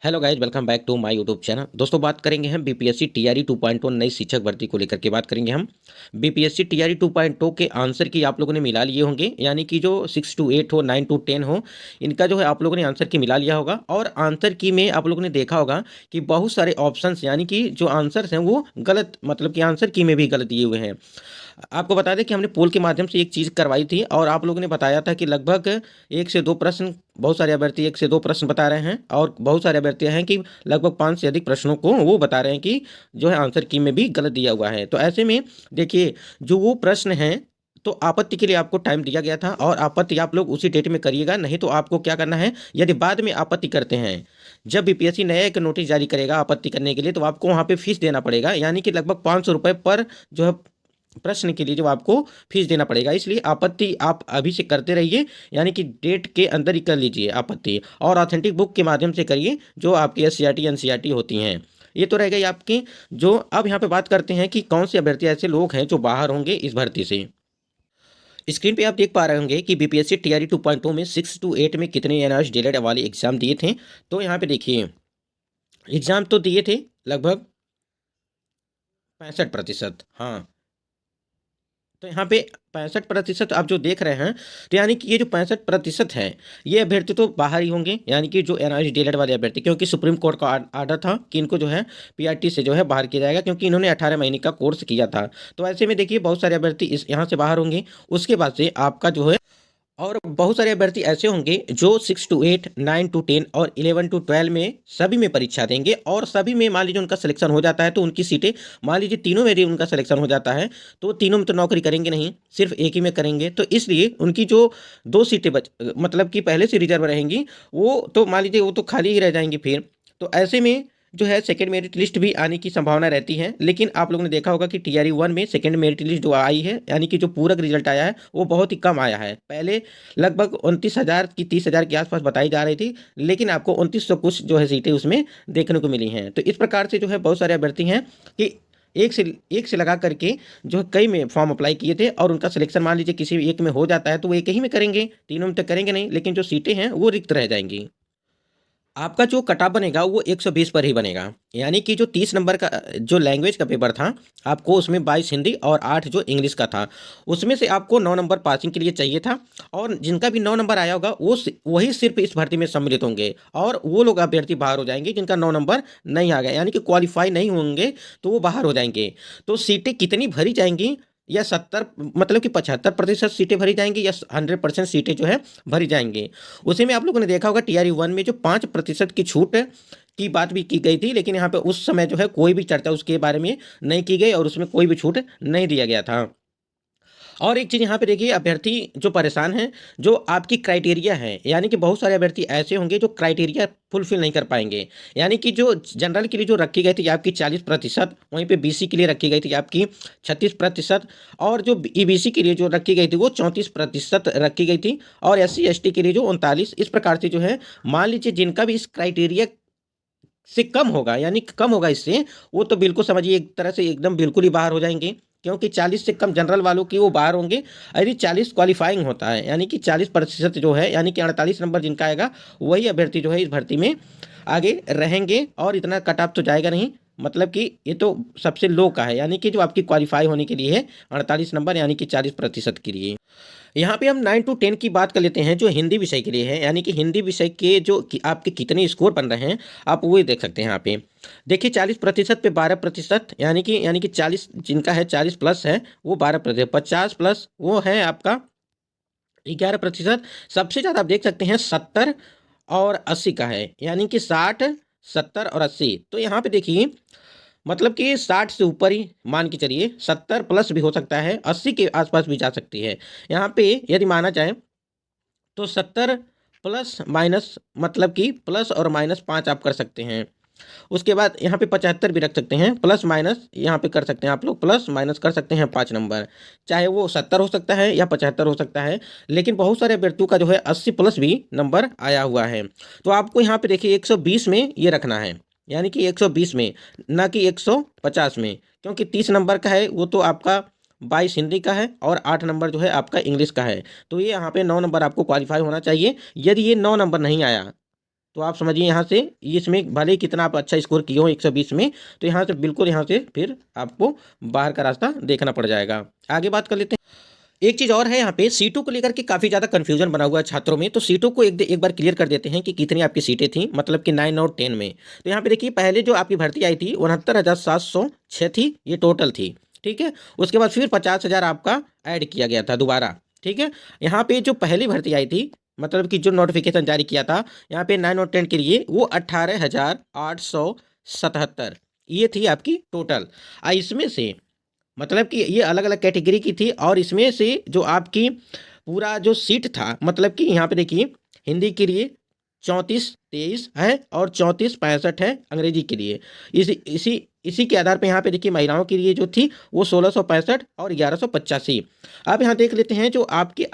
Hello guys, welcome back to my YouTube channel. दोस्तों, बात करेंगे हम बीपीएससी टीआरई 2.0 नई शिक्षक भर्ती को लेकर के बात करेंगे हम। बीपीएससी टीआरई 2.0 के आंसर की आप लोगों ने मिला लिए होंगे, यानी कि जो 6 to 8 हो, 9 to 10 हो, इनका जो है आप लोगों ने आंसर की मिला लिया होगा। और आंसर की में आप लोगों ने देखा होगा कि बहुत सारे ऑप्शंस यानी कि जो आंसर्स हैं वो गलत, मतलब कि आंसर की में भी गलत दिए हुए हैं। आपको बता दें कि हमने पोल के माध्यम से एक चीज़ करवाई थी और आप लोगों ने बताया था कि लगभग 1 से 2 प्रश्न, बहुत सारे अभ्यर्थी 1 से 2 प्रश्न बता रहे हैं और बहुत सारे अभ्यर्थी हैं कि लगभग 5 से अधिक प्रश्नों को वो बता रहे हैं कि जो है आंसर की में भी गलत दिया हुआ है। तो ऐसे में देखिए, जो वो प्रश्न हैं, तो आपत्ति के लिए आपको टाइम दिया गया था और आपत्ति आप लोग उसी डेट में करिएगा। नहीं तो आपको क्या करना है, यदि बाद में आपत्ति करते हैं, जब बीपीएससी नया एक नोटिस जारी करेगा आपत्ति करने के लिए, तो आपको वहाँ पे फीस देना पड़ेगा, यानी कि लगभग 500 रुपये पर जो है प्रश्न के लिए जो आपको फीस देना पड़ेगा। इसलिए आपत्ति आप अभी से करते रहिए, यानी कि डेट के अंदर ही कर लीजिए आपत्ति, और ऑथेंटिक बुक के माध्यम से करिए जो आपकी एससीईआरटी एनसीईआरटी होती हैं। ये तो रह गई आपकी। जो अब यहाँ पे बात करते हैं कि कौन से अभ्यर्थी ऐसे लोग हैं जो बाहर होंगे इस भर्ती से। स्क्रीन पे आप देख पा रहे होंगे कि बीपीएससी टीआरई 2.0 में 6 to 8 में कितने एनआरएस डीएलएड वाले एग्जाम दिए थे। तो यहाँ पे देखिए, एग्जाम तो दिए थे लगभग 65%। हाँ, तो यहाँ पे 65% आप जो देख रहे हैं, तो यानी कि ये जो 65% है, ये अभ्यर्थी तो बाहर ही होंगे, यानी कि जो एनआरएस डीएलएड वाले अभ्यर्थी, क्योंकि सुप्रीम कोर्ट का आर्डर था कि इनको जो है पीआरटी से जो है बाहर किया जाएगा, क्योंकि इन्होंने 18 महीने का कोर्स किया था। तो ऐसे में देखिए, बहुत सारे अभ्यर्थी इस यहाँ से बाहर होंगे। उसके बाद से आपका जो है, और बहुत सारे अभ्यर्थी ऐसे होंगे जो 6 to 8, 9 to 10 और 11 to 12 में सभी में परीक्षा देंगे, और सभी में मान लीजिए उनका सिलेक्शन हो जाता है तो उनकी सीटें, मान लीजिए तीनों में भी उनका सिलेक्शन हो जाता है, तो वो तीनों में तो नौकरी करेंगे नहीं, सिर्फ एक ही में करेंगे। तो इसलिए उनकी जो 2 सीटें मतलब कि पहले से रिजर्व रहेंगी, वो तो मान लीजिए वो तो खाली ही रह जाएंगी फिर। तो ऐसे में जो है सेकंड मेरिट लिस्ट भी आने की संभावना रहती है। लेकिन आप लोगों ने देखा होगा कि टीआरई 1 में सेकंड मेरिट लिस्ट जो आई है, यानी कि जो पूरक रिजल्ट आया है, वो बहुत ही कम आया है। पहले लगभग 29,000 की 30,000 के आसपास बताई जा रही थी, लेकिन आपको 2900 कुछ जो है सीटें उसमें देखने को मिली हैं। तो इस प्रकार से जो है बहुत सारे अभ्यर्थी हैं कि एक से लगा करके जो है कई में फॉर्म अप्लाई किए थे, और उनका सिलेक्शन मान लीजिए किसी एक में हो जाता है तो वो एक ही में करेंगे, तीनों में तो करेंगे नहीं, लेकिन जो सीटें हैं वो रिक्त रह जाएंगी। आपका जो कटऑफ बनेगा वो 120 पर ही बनेगा, यानी कि जो 30 नंबर का जो लैंग्वेज का पेपर था, आपको उसमें 22 हिंदी और 8 जो इंग्लिश का था, उसमें से आपको 9 नंबर पासिंग के लिए चाहिए था। और जिनका भी 9 नंबर आया होगा वो वही सिर्फ इस भर्ती में सम्मिलित होंगे, और वो लोग अभ्यर्थी बाहर हो जाएंगे जिनका 9 नंबर नहीं आ गया, यानी कि क्वालिफाई नहीं होंगे, तो वो बाहर हो जाएंगे। तो सीटें कितनी भरी जाएंगी, या 70 मतलब कि 75% सीटें भरी जाएंगी, या 100% सीटें जो है भरी जाएंगी। उसी में आप लोगों ने देखा होगा टीआरई 1 में जो 5% की छूट की बात भी की गई थी, लेकिन यहाँ पे उस समय जो है कोई भी चर्चा उसके बारे में नहीं की गई और उसमें कोई भी छूट नहीं दिया गया था। और एक चीज़ यहाँ पे देखिए, अभ्यर्थी जो परेशान हैं, जो आपकी क्राइटेरिया है, यानी कि बहुत सारे अभ्यर्थी ऐसे होंगे जो क्राइटेरिया फुलफिल नहीं कर पाएंगे। यानी कि जो जनरल के लिए जो रखी गई थी आपकी 40%, वहीं पे बीसी के लिए रखी गई थी आपकी 36%, और जो ईबीसी के लिए जो रखी गई थी वो 34% रखी गई थी, और एससी एसटी के लिए जो 39। इस प्रकार से जो है, मान लीजिए जिनका भी इस क्राइटेरिया से कम होगा, यानी कि कम होगा इससे, वो तो बिल्कुल समझिए एक तरह से एकदम बिल्कुल ही बाहर हो जाएंगे, क्योंकि 40 से कम जनरल वालों की वो बाहर होंगे। यदि 40 क्वालिफाइंग होता है, यानी कि 40% जो है, यानी कि 48 नंबर जिनका आएगा, वही अभ्यर्थी जो है इस भर्ती में आगे रहेंगे, और इतना कट ऑफ तो जाएगा नहीं। मतलब कि ये तो सबसे लो का है, यानी कि जो आपकी क्वालिफाई होने के लिए है 48 नंबर, यानी कि 40% के लिए। यहाँ पे हम 9 to 10 की बात कर लेते हैं, जो हिंदी विषय के लिए है, यानी कि हिंदी विषय के जो आपके कितने स्कोर बन रहे हैं, आप वो देख सकते हैं यहाँ पे। देखिए, 40% पे 12%, यानी कि 40 जिनका है, 40 प्लस है वो 12%, 50 प्लस वो है आपका 11%। सबसे ज़्यादा आप देख सकते हैं 70 और 80 का है, यानी कि 60, 70 और 80। तो यहाँ पे देखिए, मतलब कि 60 से ऊपर ही मान के चलिए, 70 प्लस भी हो सकता है, 80 के आसपास भी जा सकती है। यहाँ पे यदि माना जाए तो 70 प्लस माइनस, मतलब कि प्लस और -5 आप कर सकते हैं। उसके बाद यहाँ पे 75 भी रख सकते हैं, प्लस माइनस यहाँ पे कर सकते हैं, आप लोग प्लस माइनस कर सकते हैं 5 नंबर, चाहे वो 70 हो सकता है या 75 हो सकता है। लेकिन बहुत सारे अभ्यर्थियों का जो है 80 प्लस भी नंबर आया हुआ है। तो आपको यहाँ पे देखिए 120 में ये रखना है, यानी कि 120 में, ना कि 150 में, क्योंकि 30 नंबर का है वो तो आपका 22 हिंदी का है, और 8 नंबर जो है आपका इंग्लिश का है। तो ये यहाँ पे 9 नंबर आपको क्वालिफाई होना चाहिए। यदि ये 9 नंबर नहीं आया, तो आप समझिए यहाँ से इसमें भले ही कितना आप अच्छा स्कोर किए हो 120 में, तो यहाँ से बिल्कुल यहाँ से फिर आपको बाहर का रास्ता देखना पड़ जाएगा। आगे बात कर लेते हैं। एक चीज़ और है, यहाँ पे सीटों को लेकर के काफ़ी ज़्यादा कन्फ्यूजन बना हुआ है छात्रों में, तो सीटों को एक बार क्लियर कर देते हैं कि कितनी आपकी सीटें थी, मतलब कि 9 और 10 में। तो यहाँ पे देखिए पहले जो आपकी भर्ती आई थी 69,706 थी, ये टोटल थी, ठीक है। उसके बाद फिर 50,000 आपका ऐड किया गया था दोबारा, ठीक है। यहाँ पे जो पहली भर्ती आई थी, मतलब कि जो नोटिफिकेशन जारी किया था यहाँ पे 9 और 10 के लिए, वो 18,877 ये थी आपकी टोटल। इसमें से मतलब कि ये अलग अलग कैटेगरी की थी, और इसमें से जो आपकी पूरा जो सीट था, मतलब कि यहाँ पे देखिए हिंदी के लिए 34-23 है और 34-65 है अंग्रेजी के लिए। इसी के आधार पे यहाँ पे देखिए महिलाओं के लिए जो थी वो 1665 और 1185। अब यहाँ देख लेते हैं जो आपकी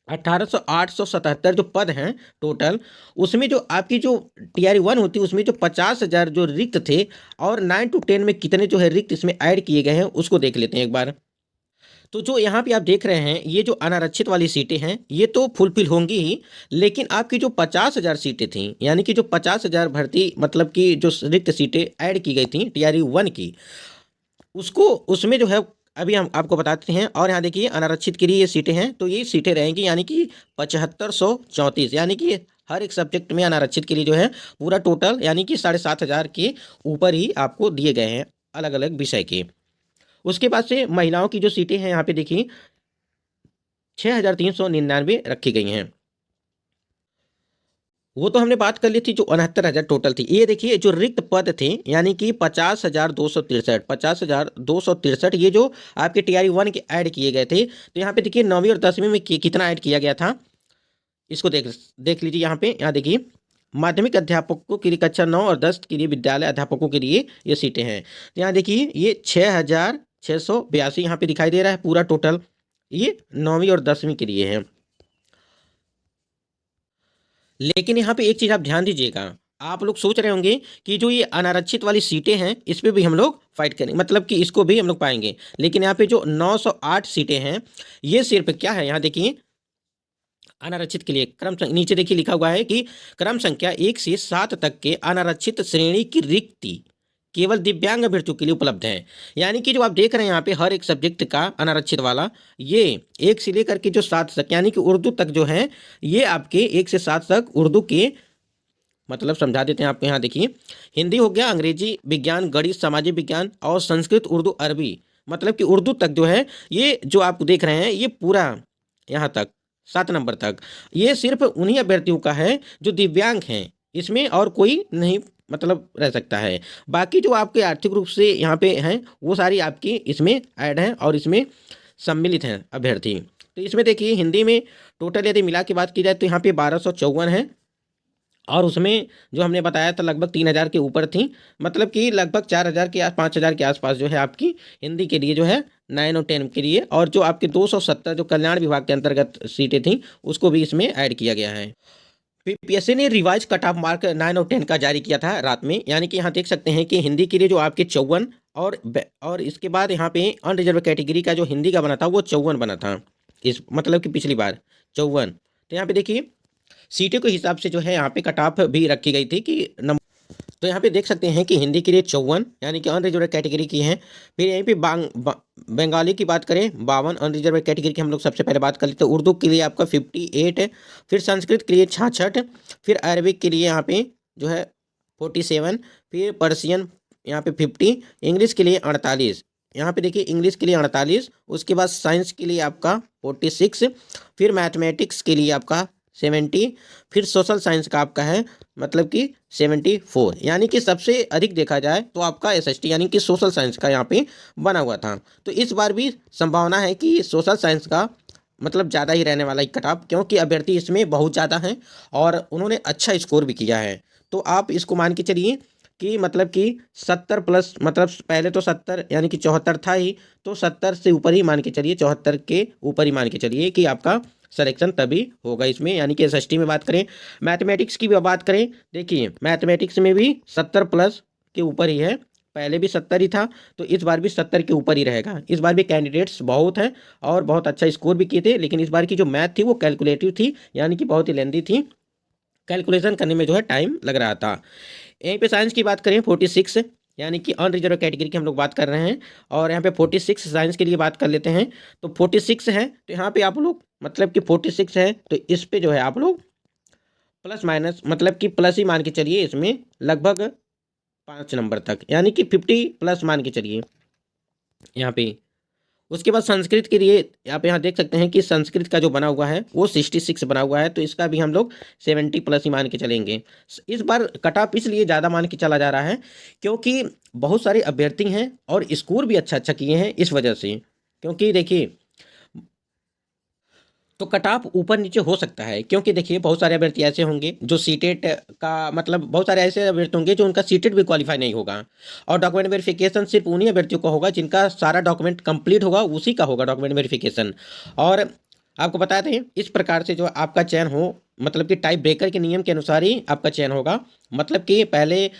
877 जो पद हैं टोटल, उसमें जो आपकी जो TR1 होती है उसमें जो 50,000 जो रिक्त थे, और 9 to 10 में कितने जो है रिक्त इसमें ऐड किए गए हैं उसको देख लेते हैं एक बार। तो जो यहाँ पे आप देख रहे हैं ये जो अनारक्षित वाली सीटें हैं ये तो फुलफिल होंगी ही, लेकिन आपकी जो 50,000 सीटें थी, यानी कि जो 50,000 भर्ती मतलब कि जो रिक्त सीटें ऐड की गई थी TR1 की, उसको उसमें जो है अभी हम आपको बताते हैं। और यहाँ देखिए अनारक्षित के लिए ये सीटें हैं, तो ये सीटें रहेंगी यानी कि 7534, यानी कि हर एक सब्जेक्ट में अनारक्षित के लिए जो है पूरा टोटल यानी कि 7,500 के ऊपर ही आपको दिए गए हैं अलग अलग विषय के। उसके बाद से महिलाओं की जो सीटें हैं यहाँ पे देखिए 6,399 रखी गई हैं। वो तो हमने बात कर ली थी जो 69,000 टोटल थी। ये देखिए जो रिक्त पद थे यानी कि 50,263 ये जो आपके TR1 के ऐड किए गए थे। तो यहाँ पे देखिए 9वीं और 10वीं में कितना ऐड किया गया था, इसको देख लीजिए। यहाँ देखिए माध्यमिक अध्यापकों के लिए कक्षा 9 और 10 के लिए विद्यालय अध्यापकों के लिए ये सीटें हैं। तो यहाँ देखिए ये 6,682 यहाँ पे दिखाई दे रहा है पूरा टोटल, ये 9वीं और 10वीं के लिए है। लेकिन यहाँ पे एक चीज़ आप ध्यान दीजिएगा, आप लोग सोच रहे होंगे कि जो ये अनारक्षित वाली सीटें हैं इस पे भी हम लोग फाइट करेंगे, मतलब कि इसको भी हम लोग पाएंगे। लेकिन यहाँ पे जो 908 सीटें हैं ये सिर्फ क्या है, यहाँ देखिए अनारक्षित के लिए क्रम नीचे देखिए लिखा हुआ है कि क्रम संख्या 1 से 7 तक के अनारक्षित श्रेणी की रिक्ति केवल दिव्यांग अभ्यर्थियों के लिए उपलब्ध है। यानी कि जो आप देख रहे हैं यहाँ पे हर एक सब्जेक्ट का अनारक्षित वाला, ये 1 से लेकर के जो 7 तक यानी कि उर्दू तक जो है, ये आपके 1 से 7 तक उर्दू के मतलब समझा देते हैं आपको। यहाँ देखिए हिंदी हो गया, अंग्रेजी, विज्ञान, गणित, सामाजिक विज्ञान और संस्कृत, उर्दू, अरबी, मतलब कि उर्दू तक जो है ये जो आप देख रहे हैं ये पूरा यहाँ तक 7 नंबर तक ये सिर्फ उन्हीं अभ्यर्थियों का है जो दिव्यांग हैं, इसमें और कोई नहीं मतलब रह सकता है। बाकी जो आपके आर्थिक रूप से यहाँ पे हैं वो सारी आपकी इसमें ऐड हैं और इसमें सम्मिलित हैं अभ्यर्थी। तो इसमें देखिए हिंदी में टोटल यदि मिला के बात की जाए तो यहाँ पे 1254 है, और उसमें जो हमने बताया था लगभग 3,000 के ऊपर थी, मतलब कि लगभग 4,000 के 5,000 के आसपास जो है आपकी हिंदी के लिए जो है 9 और 10 के लिए, और जो आपके 270 जो कल्याण विभाग के अंतर्गत सीटें थी उसको भी इसमें ऐड किया गया है। PPSC ने रिवाइज कट ऑफ मार्क 9 और 10 का जारी किया था रात में, यानी कि यहाँ देख सकते हैं कि हिंदी के लिए जो आपके 54 और इसके बाद यहाँ पे अनरिजर्व कैटेगरी का जो हिंदी का बना था वो 54 बना था, इस मतलब कि पिछली बार 54। तो यहाँ पे देखिए सीटों के हिसाब से जो है यहाँ पे कट ऑफ भी रखी गई थी कि नंबर। तो यहाँ पे देख सकते हैं कि हिंदी के लिए 54 यानी कि अनरिजर्व कैटेगरी की हैं। फिर यहीं पे बंगाली की बात करें 52 अनरिजर्व कैटेगरी की हम लोग सबसे पहले बात कर लेते हैं। उर्दू के लिए आपका 58 है, फिर संस्कृत के लिए 66, फिर अरबिक के लिए यहाँ पे जो है 47, फिर पर्सियन यहाँ पे 50, इंग्लिश के लिए 48, यहाँ पे देखिए इंग्लिश के लिए 48, उसके बाद साइंस के लिए आपका 46, फिर मैथमेटिक्स के लिए आपका 70, फिर सोशल साइंस का आपका है मतलब कि 74, यानी कि सबसे अधिक देखा जाए तो आपका SST यानी कि सोशल साइंस का यहाँ पे बना हुआ था। तो इस बार भी संभावना है कि सोशल साइंस का मतलब ज़्यादा ही रहने वाला है कट ऑफ, क्योंकि अभ्यर्थी इसमें बहुत ज़्यादा हैं और उन्होंने अच्छा स्कोर भी किया है। तो आप इसको मान के चलिए कि मतलब कि 70 प्लस, मतलब पहले तो 70 यानी कि 74 था ही, तो 70 से ऊपर ही मान के चलिए, 74 के ऊपर ही मान के चलिए कि आपका सिलेक्शन तभी होगा इसमें। यानी कि SST में बात करें, मैथमेटिक्स की भी बात करें, देखिए मैथमेटिक्स में भी 70 प्लस के ऊपर ही है, पहले भी 70 ही था, तो इस बार भी 70 के ऊपर ही रहेगा। इस बार भी कैंडिडेट्स बहुत हैं और बहुत अच्छा स्कोर भी किए थे, लेकिन इस बार की जो मैथ थी वो कैलकुलेटिव थी, यानी कि बहुत ही लेंदी थी, कैलकुलेशन करने में जो है टाइम लग रहा था। यहीं पे साइंस की बात करें 46, यानी कि अनरिजर्व कैटेगरी की हम लोग बात कर रहे हैं, और यहाँ पे 46 साइंस के लिए बात कर लेते हैं। तो 46 है, तो यहाँ पे आप लोग मतलब कि 46 है तो इस पे जो है आप लोग प्लस माइनस मतलब कि प्लस ही मान के चलिए, इसमें लगभग 5 नंबर तक, यानी कि 50 प्लस मान के चलिए यहाँ पे। उसके बाद संस्कृत के लिए आप यहाँ देख सकते हैं कि संस्कृत का जो बना हुआ है वो 66 बना हुआ है, तो इसका भी हम लोग 70 प्लस ही मान के चलेंगे। इस बार कट ऑफ इसलिए ज़्यादा मान के चला जा रहा है क्योंकि बहुत सारे अभ्यर्थी हैं और स्कोर भी अच्छा अच्छा किए हैं इस वजह से। क्योंकि देखिए तो कट ऑफ ऊपर नीचे हो सकता है, क्योंकि देखिए बहुत सारे अभ्यर्थी ऐसे होंगे जो सीटेट का मतलब बहुत सारे ऐसे अभ्यर्थी होंगे जो उनका सीटेट भी क्वालिफाई नहीं होगा, और डॉक्यूमेंट वेरिफिकेशन सिर्फ उन्हीं अभ्यर्थियों का होगा जिनका सारा डॉक्यूमेंट कंप्लीट होगा, उसी का होगा डॉक्यूमेंट वेरिफिकेशन। और आपको बता दें इस प्रकार से जो आपका चयन हो मतलब कि टाइप ब्रेकर के नियम के अनुसार ही आपका चयन होगा। मतलब कि पहले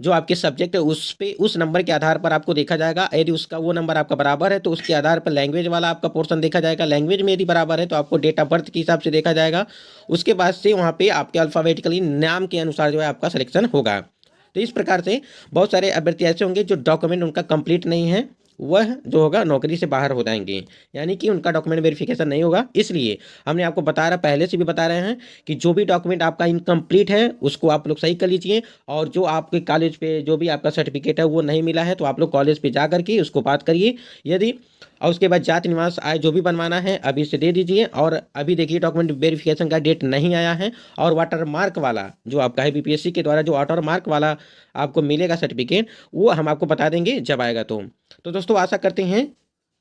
जो आपके सब्जेक्ट है उस पे उस नंबर के आधार पर आपको देखा जाएगा, यदि उसका वो नंबर आपका बराबर है तो उसके आधार पर लैंग्वेज वाला आपका पोर्शन देखा जाएगा, लैंग्वेज में यदि बराबर है तो आपको डेट ऑफ बर्थ के हिसाब से देखा जाएगा। उसके बाद से वहाँ पे आपके अल्फ़ाबेटिकली नाम के अनुसार जो है आपका सिलेक्शन होगा। तो इस प्रकार से बहुत सारे अभ्यर्थी ऐसे होंगे जो डॉक्यूमेंट उनका कंप्लीट नहीं है, वह जो होगा नौकरी से बाहर हो जाएंगे, यानी कि उनका डॉक्यूमेंट वेरिफिकेशन नहीं होगा। इसलिए हमने आपको बता रहा पहले से भी बता रहे हैं कि जो भी डॉक्यूमेंट आपका इनकम्प्लीट है उसको आप लोग सही कर लीजिए, और जो आपके कॉलेज पे जो भी आपका सर्टिफिकेट है वो नहीं मिला है तो आप लोग कॉलेज पे जा करके उसको बात करिए। यदि और उसके बाद जाति निवास आय जो भी बनवाना है अभी से दे दीजिए। और अभी देखिए डॉक्यूमेंट वेरिफिकेशन का डेट नहीं आया है, और वाटर मार्क वाला जो आपका है बीपीएससी के द्वारा जो वाटर मार्क वाला आपको मिलेगा सर्टिफिकेट, वो हम आपको बता देंगे जब आएगा। तो दोस्तों आशा करते हैं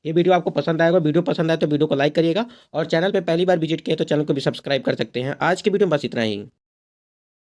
ये वीडियो आपको पसंद आएगा। वीडियो पसंद आए तो वीडियो को लाइक करिएगा, और चैनल पे पहली बार विजिट किए तो चैनल को भी सब्सक्राइब कर सकते हैं। आज की वीडियो में बस इतना ही।